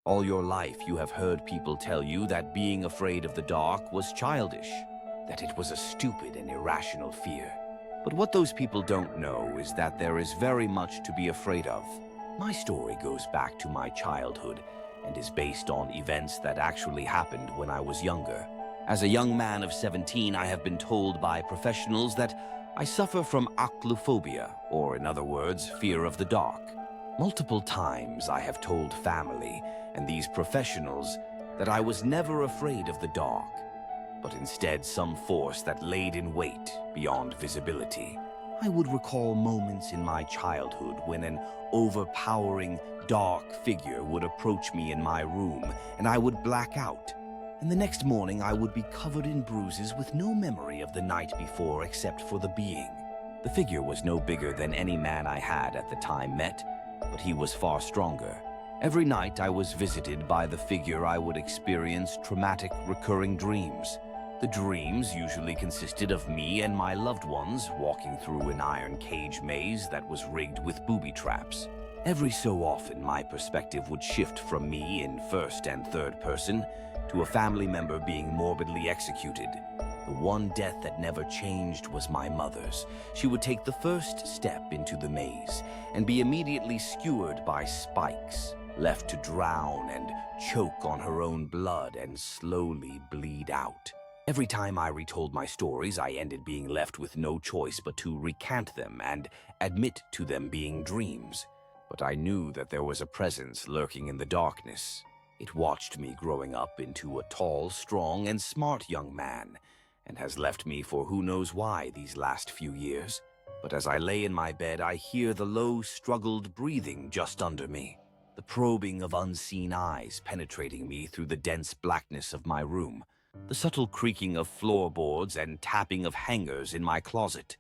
All your life you have heard people tell you that being afraid of the dark was childish, that it was a stupid and irrational fear. But what those people don't know is that there is very much to be afraid of. My story goes back to my childhood and is based on events that actually happened when I was younger. As a young man of 17, I have been told by professionals that I suffer from acluphobia, or in other words, fear of the dark. Multiple times I have told family and these professionals that I was never afraid of the dark, but instead some force that laid in wait beyond visibility. I would recall moments in my childhood when an overpowering, dark figure would approach me in my room and I would black out. And the next morning I would be covered in bruises with no memory of the night before except for the being. The figure was no bigger than any man I had at the time met, but he was far stronger. Every night I was visited by the figure. I would experience traumatic recurring dreams. The dreams usually consisted of me and my loved ones walking through an iron cage maze that was rigged with booby traps. Every so often my perspective would shift from me in first and third person to a family member being morbidly executed. The one death that never changed was my mother's. She would take the first step into the maze and be immediately skewered by spikes, left to drown and choke on her own blood and slowly bleed out. Every time I retold my stories, I ended being left with no choice but to recant them and admit to them being dreams. But I knew that there was a presence lurking in the darkness. It watched me growing up into a tall, strong, and smart young man, and has left me for who knows why these last few years. But as I lay in my bed, I hear the low, struggled breathing just under me, the probing of unseen eyes penetrating me through the dense blackness of my room, the subtle creaking of floorboards and tapping of hangers in my closet.